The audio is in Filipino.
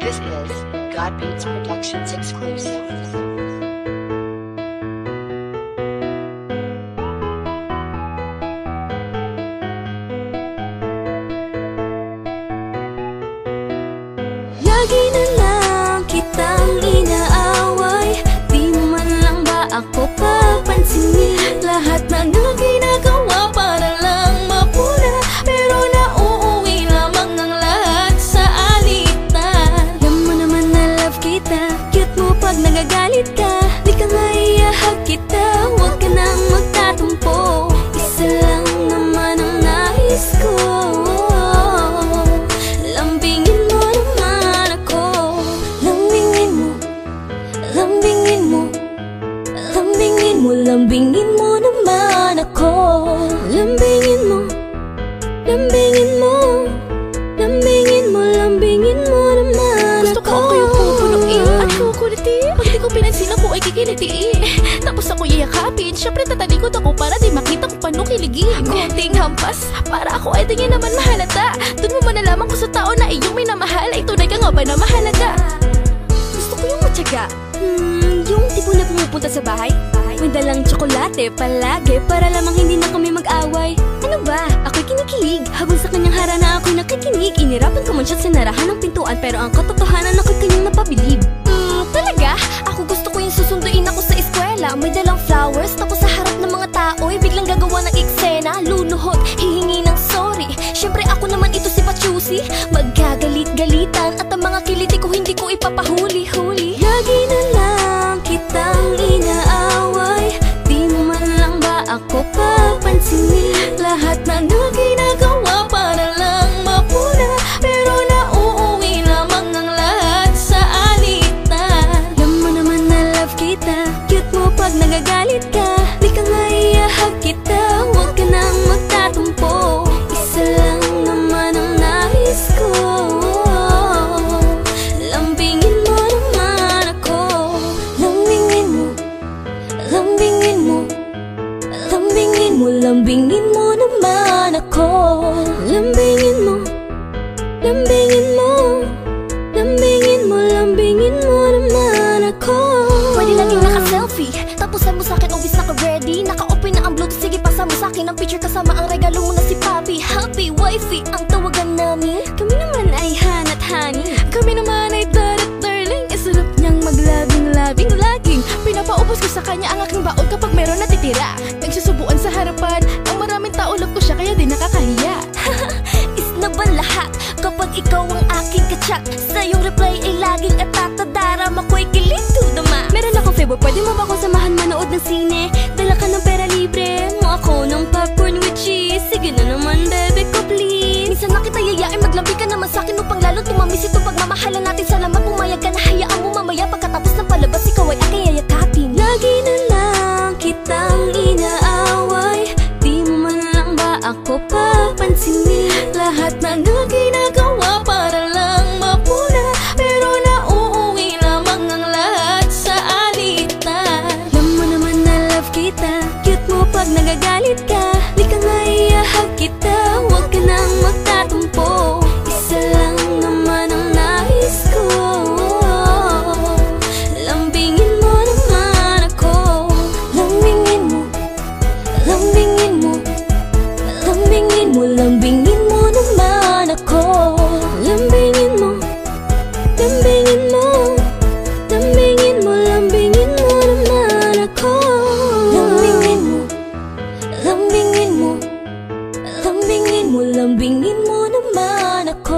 This is God Beats Productions exclusive. Lagi na lang kitang inaaway, di mo man lang ba ako papansinin? Lahat ng ginagawa para lang mapuna, pero nauuwi lamang ang lahat sa alitan. Alam mo naman na love kita, cute mo pag nagagalit ka. Di ka nga iahag kita, huwag ka nang magtatumpo. Isa lang naman ang nais ko, lambingin mo naman ako. Lambingin mo, lambingin mo, lambingin mo, lambingin mo naman ako. Lambingin mo, lambingin mo, lambingin mo, lambingin mo naman Gusto ako. ko kayo pupunuin at kukulitin. Pag di ko pinansin ako ay kikilitiin. Tapos ako yayakapin, syempre tatalikod ako para di makita kung paano kiligin. Konting hampas, para ako ay tingin naman mahalata. Doon mo malalaman ko sa tao na iyong minamahal ay tunay ka nga ba na mahalaga. Gusto ko yung matyaga, Yung tipo na pumupunta sa bahay, may dalang tsokolate palagi para lamang hindi na kami mag-away. Ano ba? Ako'y kinikilig habang sa kanyang harana ako'y nakikinig. Inirapan ko man siya sa narahan ng pintuan, pero ang katotohanan ako'y kanyang napabilib. talaga? Ako gusto ko yung susunduin ako sa eskwela. May dalang flowers, tapos sa harap ng mga tao ay biglang gagawa ng eksena. Luluhod, hihingi ng sorry. Syempre ako naman ito si Pachusi. Magagalit-galitan at ang mga kiliti ko hindi ko ipapahuli-huli. Lagi na lang kitang inaaway, di mo man lang ba ako papansinin? Lahat ng ginagawa para lang mapuna, pero nauuwi lamang ang lahat sa alitan. Alam mo naman na love kita, cute mo pag nagagalit ka. Di ka nga iahag kita, huwag ka nang magtatumpo. Isa lang naman ang nais ko, lambingin mo naman ako. Lambingin mo, lambingin mo, lambingin mo, lambingin mo naman ako. Lambingin mo, lambingin mo, lambingin mo, lambingin mo naman ako. Pwede laging naka-selfie, tapos mo sa'kin obvious naka-ready. Naka-open na ang bluetooth, sige pasa mo sa'kin ang picture kasama ang regalo mo na si Papi. Happy wifey ang tawagan namin. Kami naman ay Han at Honey. Kami naman ay darat darling. Isarap niyang maglabing-labing laging pinapaubos ko sa kanya ang aking baon kapag meron natitira. Nagsusubuan sa harapan ang maraming tao, love ko siya kaya di nakakahiya. Is na ba lahat kapag ikaw ang aking kachat? Sa iyong reply ay laging atatadara, mako'y kilig to the max. Meron akong favor, pwede mo ba akong samahan manood ng sine? Dala ka ng pera libre, mo ako ng popcorn with cheese. Sige na naman bebe ko please. Minsan na kita yayain, maglambi ka naman sa'kin upang lalo tumamis itong pagmamahalan natin. Salamat pumayag ka na, hayaan mo mamaya pagkatapos ng palabas ikaw ay aking yayakapin. Lagi na lang kitang inaaway, di mo man lang ba ako papansinin? Lahat ng ginagawa para lang mapuna, pero nauuwi lamang ang lahat sa alitan. Alam mo naman na love kita, cute mo pag nagagalit ka. Di ka nga iahag kita, huwag ka nang magtatumpo. Isa lang naman ang nais ko, lambingin mo naman ako. Lambingin mo, lambingin mo, lambingin mo, lambingin mo naman ako. Lambingin mo, lambingin mo, lambingin mo, lambingin mo naman ako. Lambingin mo, lambingin mo, lambingin mo, lambingin mo naman ako.